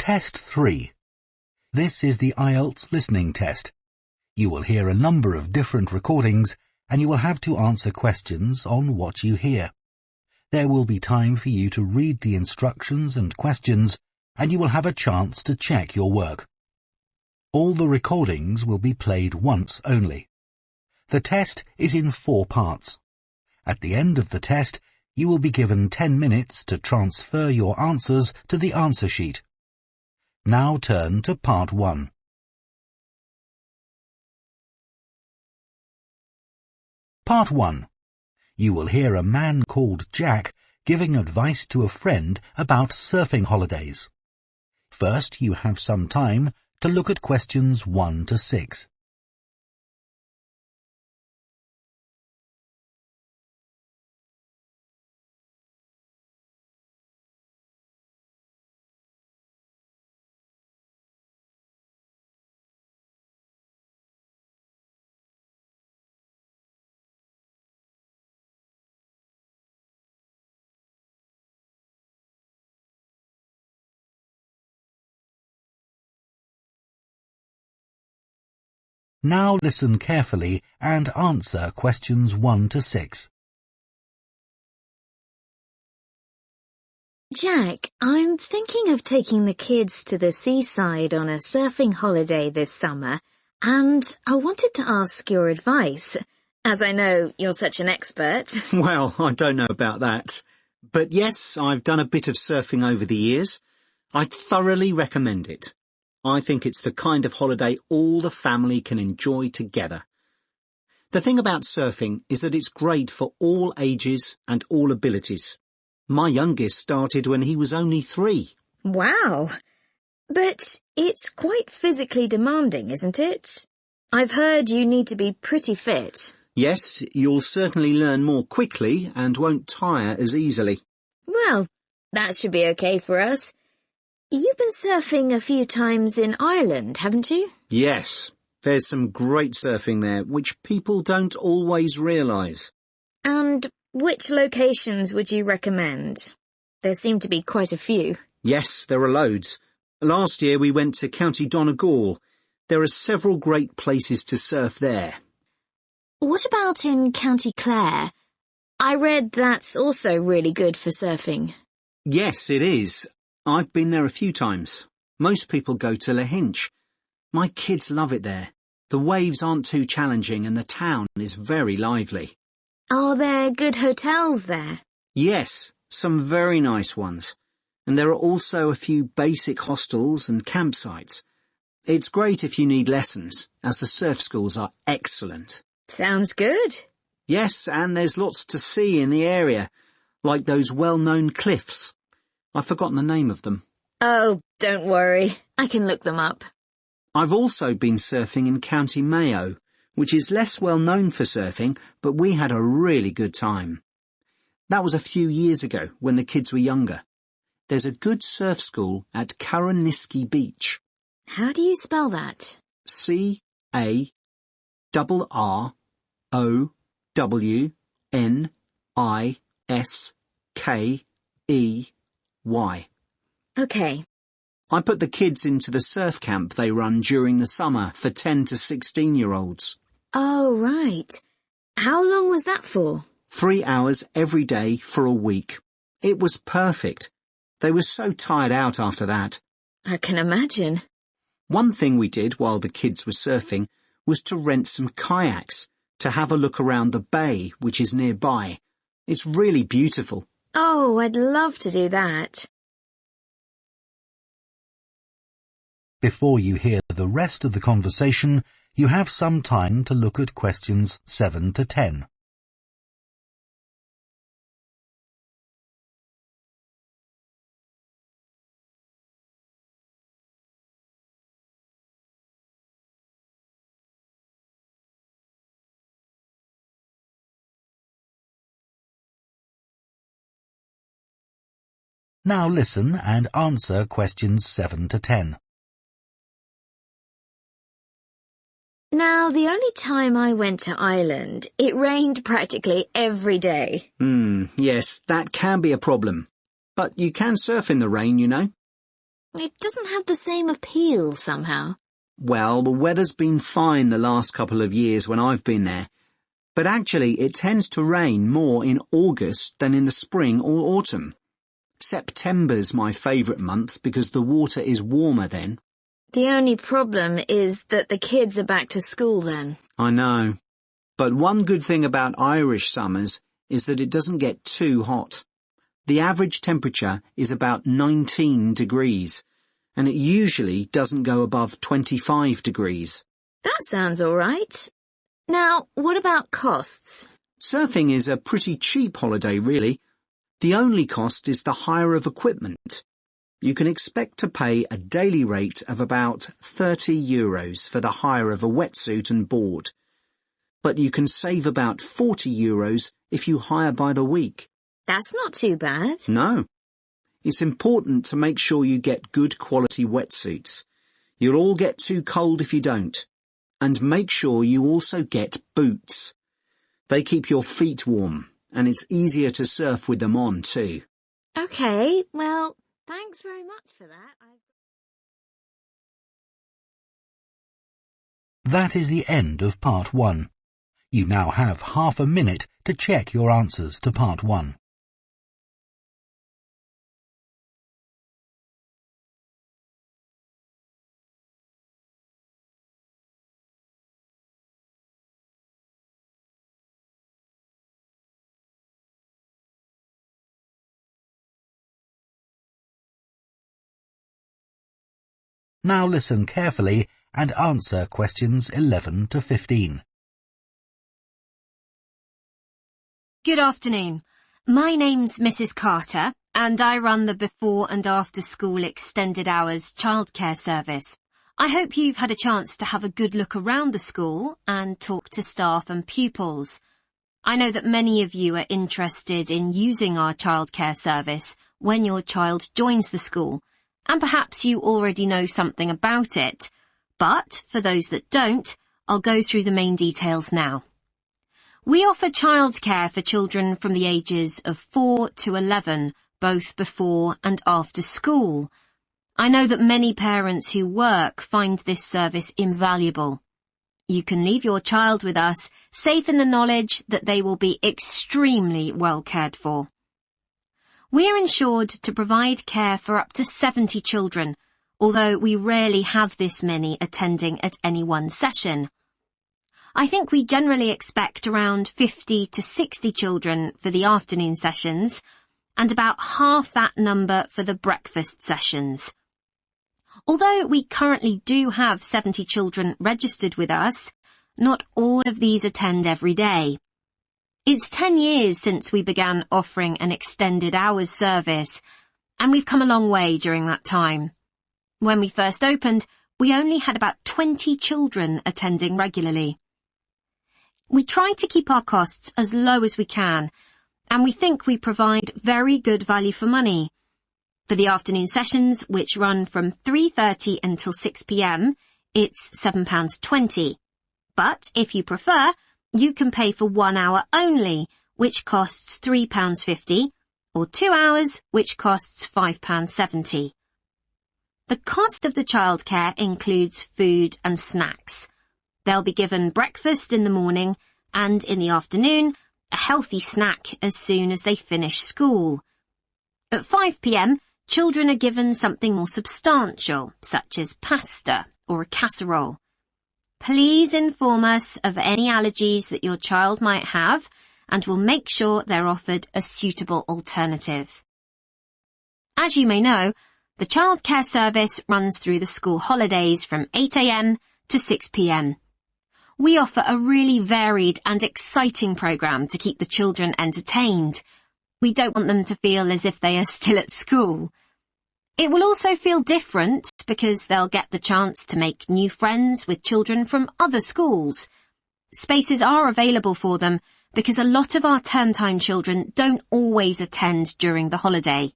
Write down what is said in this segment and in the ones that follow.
Test 3. This is the Ielts listening test. You will hear a number of different recordings and you will have to answer questions on what you hear. There will be time for you to read the instructions and questions and you will have a chance to check your work. All the recordings will be played once only. The test is in 4 parts. At the end of the test, you will be given 10 minutes to transfer your answers to the answer sheet. Now turn to Part 1. Part 1. You will hear a man called Jack giving advice to a friend about surfing holidays. First, you have some time to look at questions 1 to 6. Now listen carefully and answer questions 1 to 6. Jack, I'm thinking of taking the kids to the seaside on a surfing holiday this summer, and I wanted to ask your advice, as I know you're such an expert. Well, I don't know about that. But yes, I've done a bit of surfing over the years. I'd thoroughly recommend it. I think it's the kind of holiday all the family can enjoy together. The thing about surfing is that it's great for all ages and all abilities. My youngest started when he was only 3. Wow! But it's quite physically demanding, isn't it? I've heard you need to be pretty fit. Yes, you'll certainly learn more quickly and won't tire as easily. Well, that should be okay for us. You've been surfing a few times in Ireland, haven't you? Yes, there's some great surfing there, which people don't always realise. And which locations would you recommend? There seem to be quite a few. Yes, there are loads. Last year we went to County Donegal. There are several great places to surf there. What about in County Clare? I read that's also really good for surfing. Yes, it is. I've been there a few times. Most people go to Lahinch. My kids love it there. The waves aren't too challenging and the town is very lively. Are there good hotels there? Yes, some very nice ones. And there are also a few basic hostels and campsites. It's great if you need lessons, as the surf schools are excellent. Sounds good. Yes, and there's lots to see in the area, like those well-known cliffs. I've forgotten the name of them. Oh, don't worry. I can look them up. I've also been surfing in County Mayo, which is less well known for surfing, but we had a really good time. That was a few years ago when the kids were younger. There's a good surf school at Carraniskey Beach. How do you spell that? Carraniskey. Okay. I put the kids into the surf camp they run during the summer for 10 to 16-year-olds. Oh, right. How long was that for? 3 hours every day for a week. It was perfect. They were so tired out after that. I can imagine. One thing we did while the kids were surfing was to rent some kayaks to have a look around the bay, which is nearby. It's really beautiful. Oh, I'd love to do that. Before you hear the rest of the conversation, you have some time to look at questions 7 to 10. Now listen and answer questions 7 to 10. Now, the only time I went to Ireland, it rained practically every day. Yes, that can be a problem. But you can surf in the rain, you know. It doesn't have the same appeal somehow. Well, the weather's been fine the last couple of years when I've been there, but actually it tends to rain more in August than in the spring or autumn. September's my favourite month because the water is warmer then. The only problem is that the kids are back to school then. I know. But one good thing about Irish summers is that it doesn't get too hot. The average temperature is about 19 degrees, and it usually doesn't go above 25 degrees. That sounds all right. Now, what about costs? Surfing is a pretty cheap holiday, really. The only cost is the hire of equipment. You can expect to pay a daily rate of about €30 for the hire of a wetsuit and board. But you can save about €40 if you hire by the week. That's not too bad. No. It's important to make sure you get good quality wetsuits. You'll all get too cold if you don't. And make sure you also get boots. They keep your feet warm, and it's easier to surf with them on too. Okay, well, thanks very much for that. That is the end of part 1. You now have half a minute to check your answers to part 1. Now listen carefully and answer questions 11 to 15. Good afternoon. My name's Mrs. Carter, and I run the before and after school extended hours childcare service. I hope you've had a chance to have a good look around the school and talk to staff and pupils. I know that many of you are interested in using our childcare service when your child joins the school, and perhaps you already know something about it. But for those that don't, I'll go through the main details now. We offer childcare for children from the ages of 4 to 11, both before and after school. I know that many parents who work find this service invaluable. You can leave your child with us, safe in the knowledge that they will be extremely well cared for. We're insured to provide care for up to 70 children, although we rarely have this many attending at any one session. I think we generally expect around 50 to 60 children for the afternoon sessions, and about half that number for the breakfast sessions. Although we currently do have 70 children registered with us, not all of these attend every day. It's 10 years since we began offering an extended hours service, and we've come a long way during that time. When we first opened, we only had about 20 children attending regularly. We try to keep our costs as low as we can, and we think we provide very good value for money. For the afternoon sessions, which run from 3:30 until 6 p.m, it's £7.20. But if you prefer, you can pay for 1 hour only, which costs £3.50, or 2 hours, which costs £5.70. The cost of the childcare includes food and snacks. They'll be given breakfast in the morning and in the afternoon, a healthy snack as soon as they finish school. At 5 p.m, children are given something more substantial, such as pasta or a casserole. Please inform us of any allergies that your child might have, and we'll make sure they're offered a suitable alternative. As you may know, the childcare service runs through the school holidays from 8 a.m. to 6 p.m. We offer a really varied and exciting programme to keep the children entertained. We don't want them to feel as if they are still at school. It will also feel different because they'll get the chance to make new friends with children from other schools. Spaces are available for them because a lot of our term time children don't always attend during the holiday.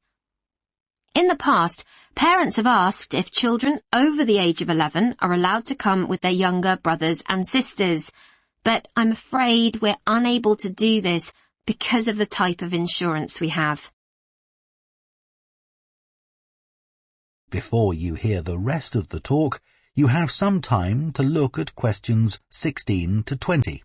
In the past, parents have asked if children over the age of 11 are allowed to come with their younger brothers and sisters, but I'm afraid we're unable to do this because of the type of insurance we have. Before you hear the rest of the talk, you have some time to look at questions 16 to 20.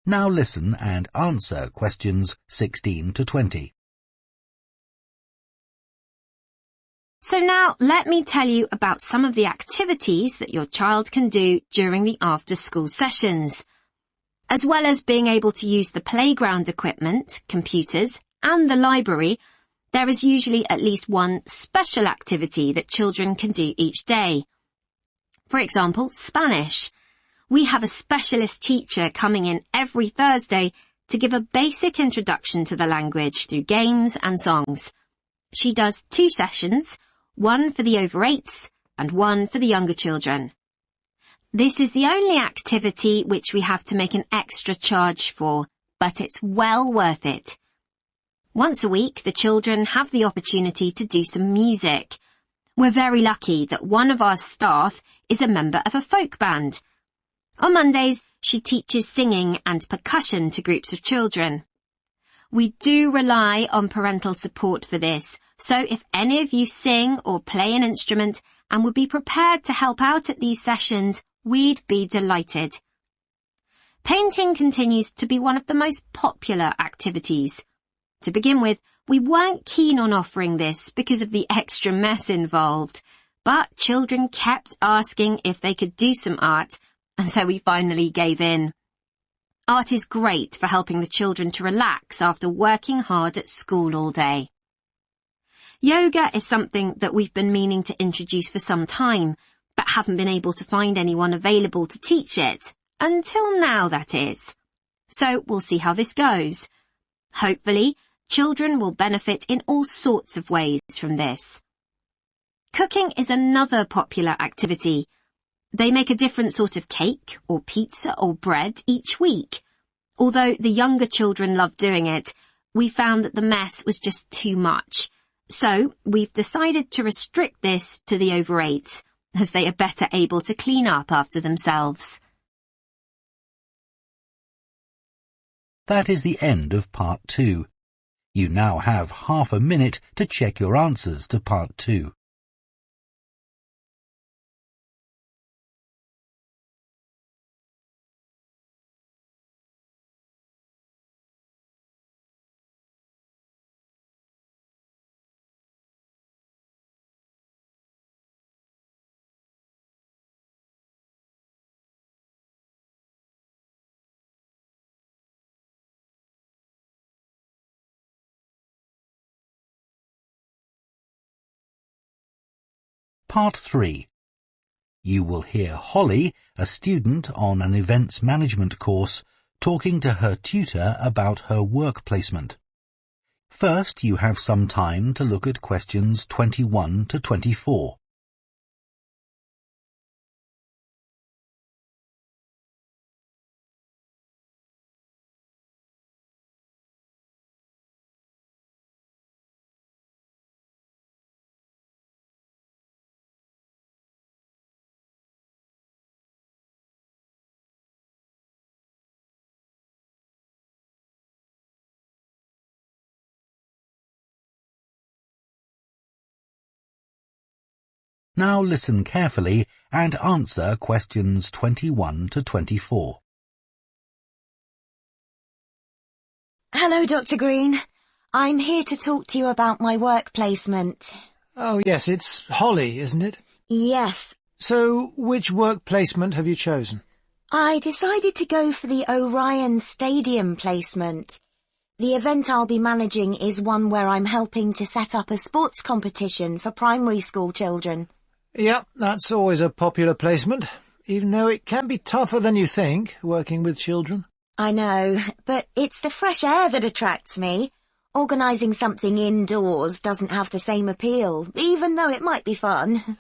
Now listen and answer questions 16 to 20. So now let me tell you about some of the activities that your child can do during the after-school sessions. As well as being able to use the playground equipment, computers, and the library, there is usually at least one special activity that children can do each day. For example, Spanish. We have a specialist teacher coming in every Thursday to give a basic introduction to the language through games and songs. She does 2 sessions, one for the over 8s and one for the younger children. This is the only activity which we have to make an extra charge for, but it's well worth it. Once a week, the children have the opportunity to do some music. We're very lucky that one of our staff is a member of a folk band. On Mondays, she teaches singing and percussion to groups of children. We do rely on parental support for this, so if any of you sing or play an instrument and would be prepared to help out at these sessions, we'd be delighted. Painting continues to be one of the most popular activities. To begin with, we weren't keen on offering this because of the extra mess involved, but children kept asking if they could do some art, and so we finally gave in. Art is great for helping the children to relax after working hard at school all day. Yoga is something that we've been meaning to introduce for some time, but haven't been able to find anyone available to teach it. Until now, that is. So we'll see how this goes. Hopefully, children will benefit in all sorts of ways from this. Cooking is another popular activity. They make a different sort of cake or pizza or bread each week. Although the younger children love doing it, we found that the mess was just too much. So we've decided to restrict this to the over 8s, as they are better able to clean up after themselves. That is the end of Part 2. You now have half a minute to check your answers to Part 2. Part 3. You will hear Holly, a student on an events management course, talking to her tutor about her work placement. First, you have some time to look at questions 21 to 24. Now listen carefully and answer questions 21 to 24. Hello, Dr. Green. I'm here to talk to you about my work placement. Oh, yes, it's Holly, isn't it? Yes. So, which work placement have you chosen? I decided to go for the Orion Stadium placement. The event I'll be managing is one where I'm helping to set up a sports competition for primary school children. Yeah, that's always a popular placement, even though it can be tougher than you think, working with children. I know, but it's the fresh air that attracts me. Organising something indoors doesn't have the same appeal, even though it might be fun.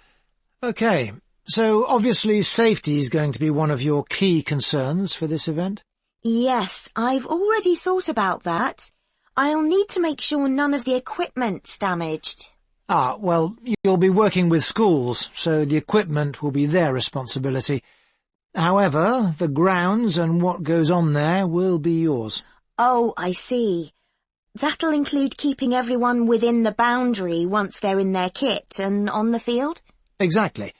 OK, So obviously safety is going to be one of your key concerns for this event? Yes, I've already thought about that. I'll need to make sure none of the equipment's damaged. Well, you'll be working with schools, so the equipment will be their responsibility. However, the grounds and what goes on there will be yours. Oh, I see. That'll include keeping everyone within the boundary once they're in their kit and on the field? Exactly.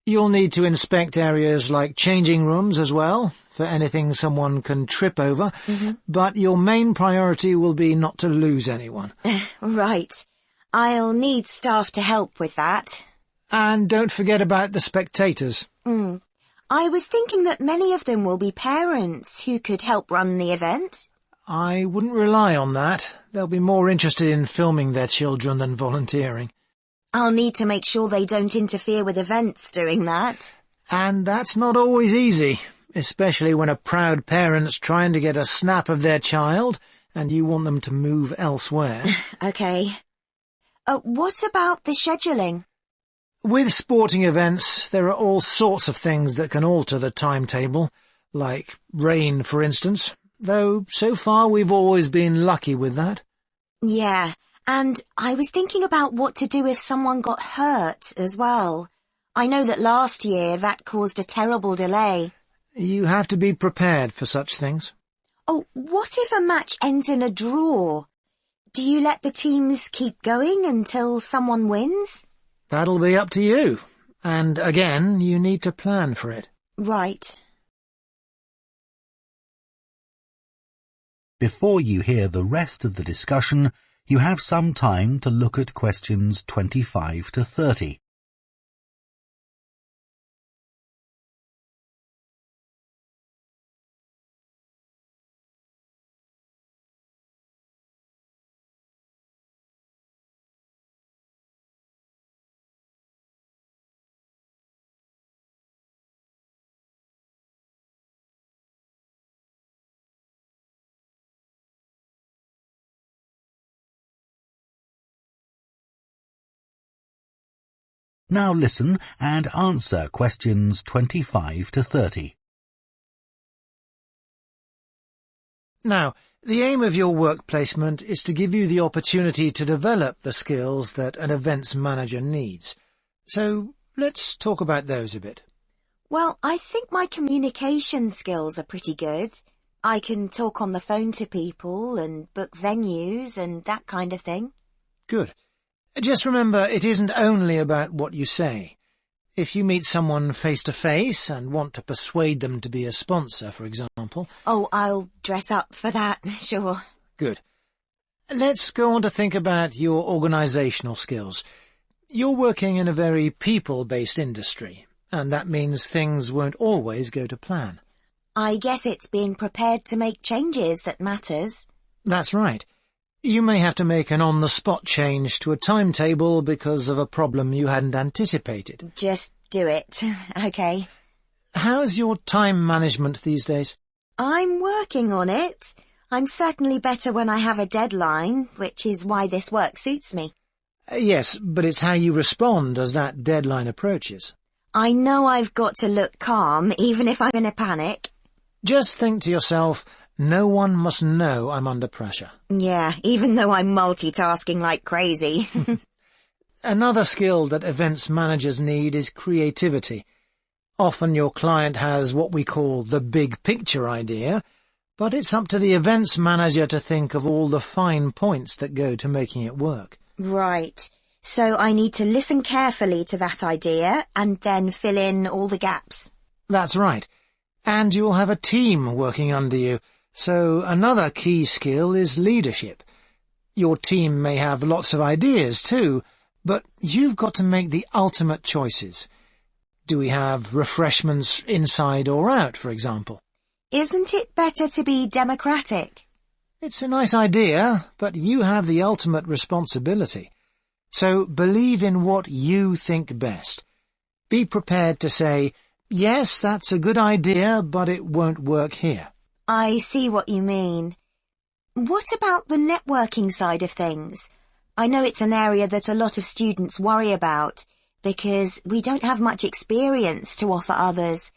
You'll need to inspect areas like changing rooms as well, for anything someone can trip over, but your main priority will be not to lose anyone. Right. I'll need staff to help with that. And don't forget about the spectators. I was thinking that many of them will be parents who could help run the event. I wouldn't rely on that. They'll be more interested in filming their children than volunteering. I'll need to make sure they don't interfere with events doing that. And that's not always easy, especially when a proud parent's trying to get a snap of their child and you want them to move elsewhere. Okay. What about the scheduling? With sporting events, there are all sorts of things that can alter the timetable, like rain, for instance, though so far we've always been lucky with that. Yeah, and I was thinking about what to do if someone got hurt as well. I know that last year that caused a terrible delay. You have to be prepared for such things. Oh, what if a match ends in a draw? Do you let the teams keep going until someone wins? That'll be up to you. And again, you need to plan for it. Right. Before you hear the rest of the discussion, you have some time to look at questions 25 to 30. Now listen and answer questions 25 to 30. Now, the aim of your work placement is to give you the opportunity to develop the skills that an events manager needs. So, let's talk about those a bit. Well, I think my communication skills are pretty good. I can talk on the phone to people and book venues and that kind of thing. Good. Just remember, it isn't only about what you say. If you meet someone face-to-face and want to persuade them to be a sponsor, for example... Oh, I'll dress up for that, sure. Good. Let's go on to think about your organisational skills. You're working in a very people-based industry, and that means things won't always go to plan. I guess it's being prepared to make changes that matters. That's right. You may have to make an on-the-spot change to a timetable because of a problem you hadn't anticipated. Just do it, okay. How's your time management these days? I'm working on it. I'm certainly better when I have a deadline, which is why this work suits me. Yes, but it's how you respond as that deadline approaches. I know I've got to look calm, even if I'm in a panic. Just think to yourself, no one must know I'm under pressure. Yeah, even though I'm multitasking like crazy. Another skill that events managers need is creativity. Often your client has what we call the big picture idea, but it's up to the events manager to think of all the fine points that go to making it work. Right. So I need to listen carefully to that idea and then fill in all the gaps. That's right. And you'll have a team working under you. So another key skill is leadership. Your team may have lots of ideas too, but you've got to make the ultimate choices. Do we have refreshments inside or out, for example? Isn't it better to be democratic? It's a nice idea, but you have the ultimate responsibility. So believe in what you think best. Be prepared to say, yes, that's a good idea, but it won't work here. I see what you mean. What about the networking side of things? I know it's an area that a lot of students worry about. because we don't have much experience to offer others.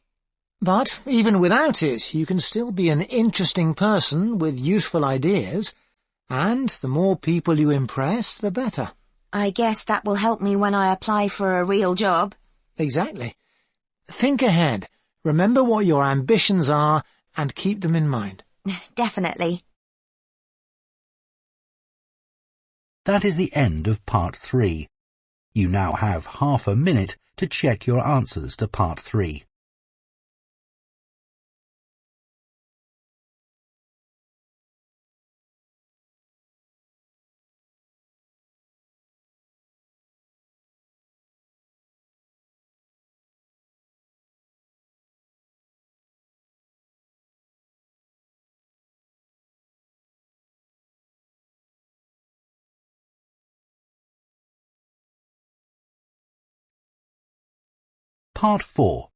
But even without it, you can still be an interesting person with useful ideas, and the more people you impress, the better. I guess that will help me when I apply for a real job. Exactly. Think ahead, remember what your ambitions are, and keep them in mind. Definitely. That is the end of Part 3. You now have half a minute to check your answers to Part 3. Part 4.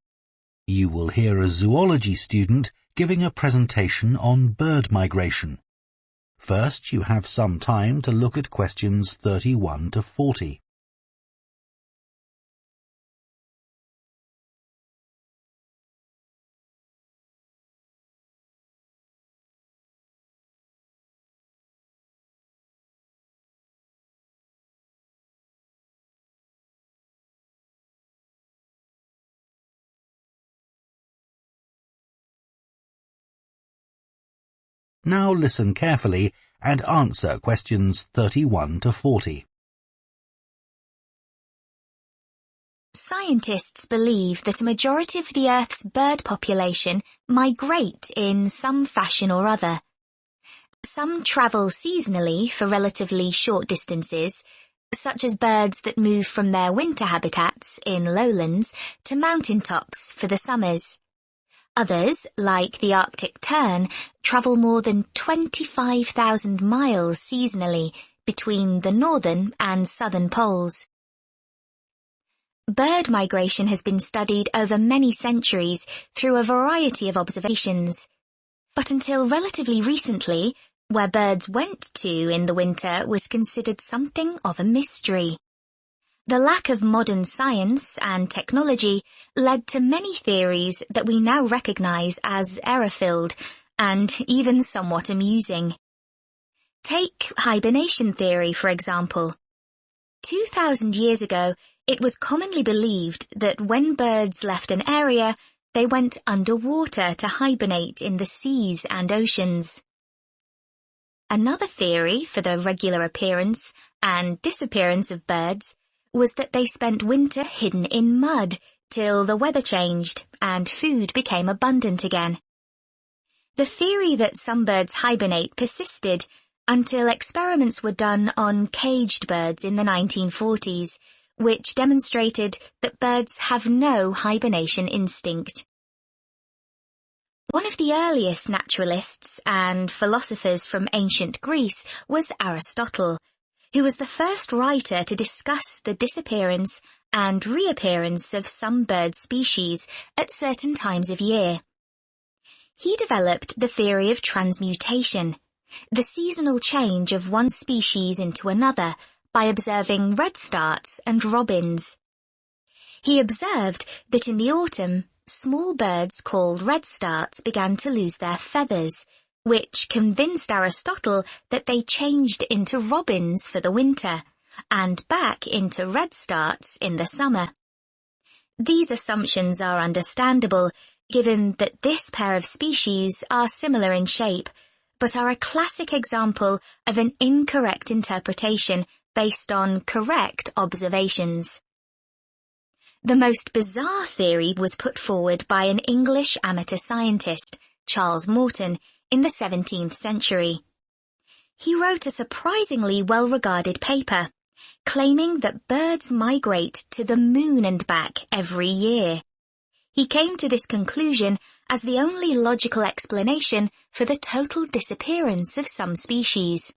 You will hear a zoology student giving a presentation on bird migration. First, you have some time to look at questions 31 to 40. Now listen carefully and answer questions 31 to 40. Scientists believe that a majority of the Earth's bird population migrate in some fashion or other. Some travel seasonally for relatively short distances, such as birds that move from their winter habitats in lowlands to mountaintops for the summers. Others, like the Arctic tern, travel more than 25,000 miles seasonally between the northern and southern poles. Bird migration has been studied over many centuries through a variety of observations. But until relatively recently, where birds went to in the winter was considered something of a mystery. The lack of modern science and technology led to many theories that we now recognize as error-filled and even somewhat amusing. Take hibernation theory, for example. 2,000 years ago, it was commonly believed that when birds left an area, they went underwater to hibernate in the seas and oceans. Another theory for the regular appearance and disappearance of birds was that they spent winter hidden in mud till the weather changed and food became abundant again. The theory that some birds hibernate persisted until experiments were done on caged birds in the 1940s, which demonstrated that birds have no hibernation instinct. One of the earliest naturalists and philosophers from ancient Greece was Aristotle, who was the first writer to discuss the disappearance and reappearance of some bird species at certain times of year. He developed the theory of transmutation, the seasonal change of one species into another by observing redstarts and robins. He observed that in the autumn, small birds called redstarts began to lose their feathers, which convinced Aristotle that they changed into robins for the winter, and back into redstarts in the summer. These assumptions are understandable, given that this pair of species are similar in shape, but are a classic example of an incorrect interpretation based on correct observations. The most bizarre theory was put forward by an English amateur scientist, Charles Morton, in the 17th century. He wrote a surprisingly well-regarded paper, claiming that birds migrate to the moon and back every year. He came to this conclusion as the only logical explanation for the total disappearance of some species.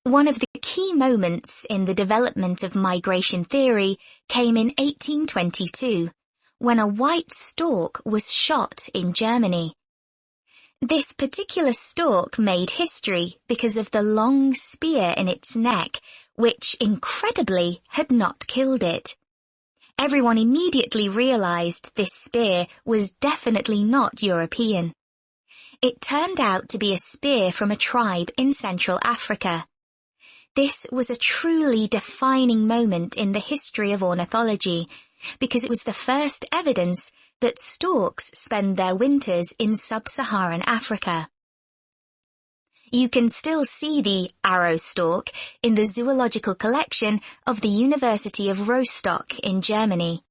One of the key moments in the development of migration theory came in 1822, when a white stork was shot in Germany. This particular stork made history because of the long spear in its neck, which, incredibly, had not killed it. Everyone immediately realized this spear was definitely not European. It turned out to be a spear from a tribe in Central Africa. This was a truly defining moment in the history of ornithology, because it was the first evidence that storks spend their winters in sub-Saharan Africa. You can still see the arrow stork in the zoological collection of the University of Rostock in Germany.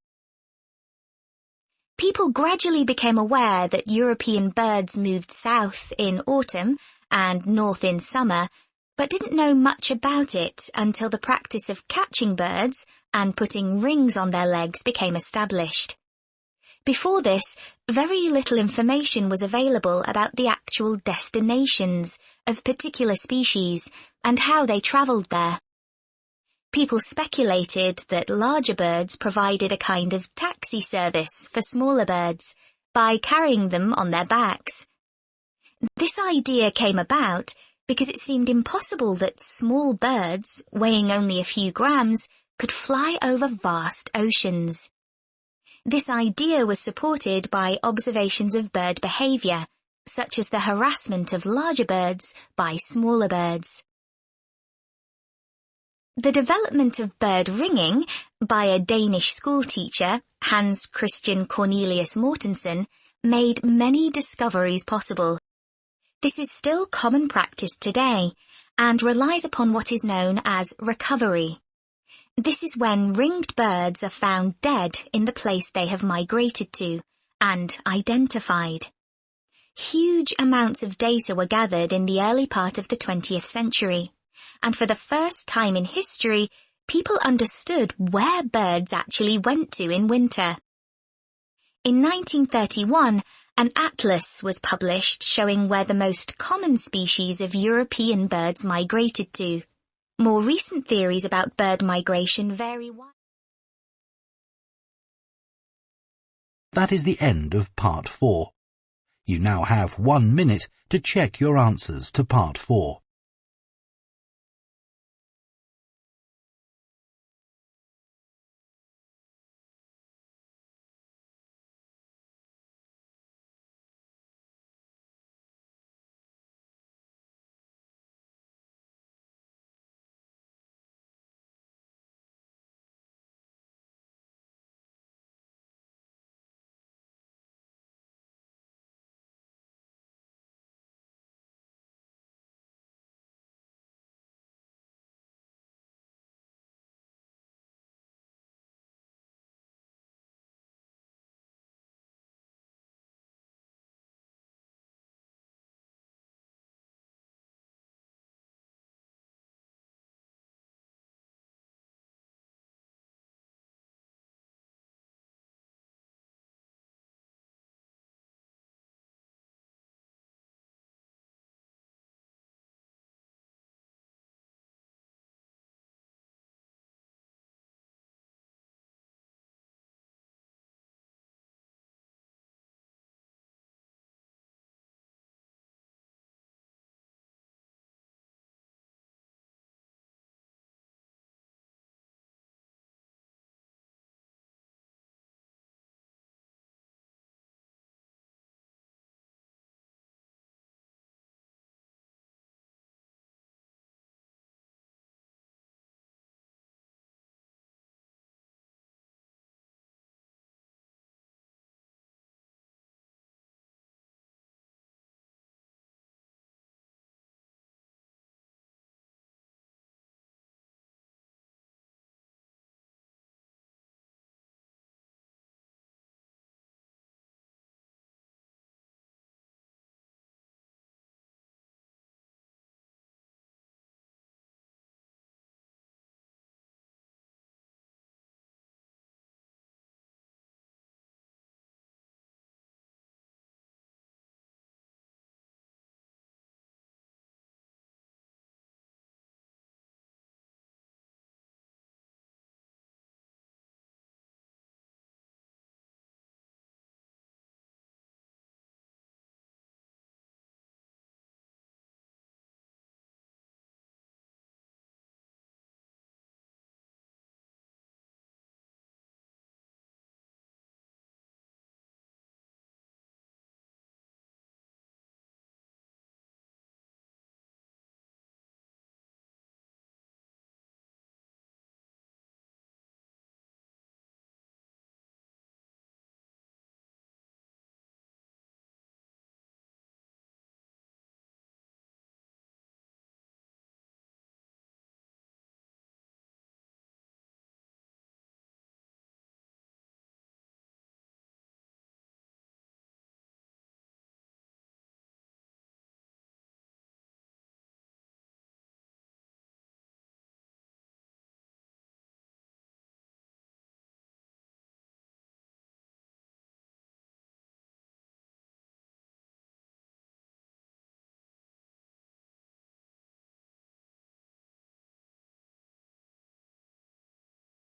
People gradually became aware that European birds moved south in autumn and north in summer, but didn't know much about it until the practice of catching birds and putting rings on their legs became established. Before this, very little information was available about the actual destinations of particular species and how they travelled there. People speculated that larger birds provided a kind of taxi service for smaller birds by carrying them on their backs. This idea came about because it seemed impossible that small birds, weighing only a few grams, could fly over vast oceans. This idea was supported by observations of bird behaviour, such as the harassment of larger birds by smaller birds. The development of bird ringing by a Danish schoolteacher, Hans Christian Cornelius Mortensen, made many discoveries possible. This is still common practice today and relies upon what is known as recovery. This is when ringed birds are found dead in the place they have migrated to and identified. Huge amounts of data were gathered in the early part of the 20th century, and for the first time in history, people understood where birds actually went to in winter. In 1931, an atlas was published showing where the most common species of European birds migrated to. More recent theories about bird migration vary widely. That is the end of part 4. You now have 1 minute to check your answers to part 4.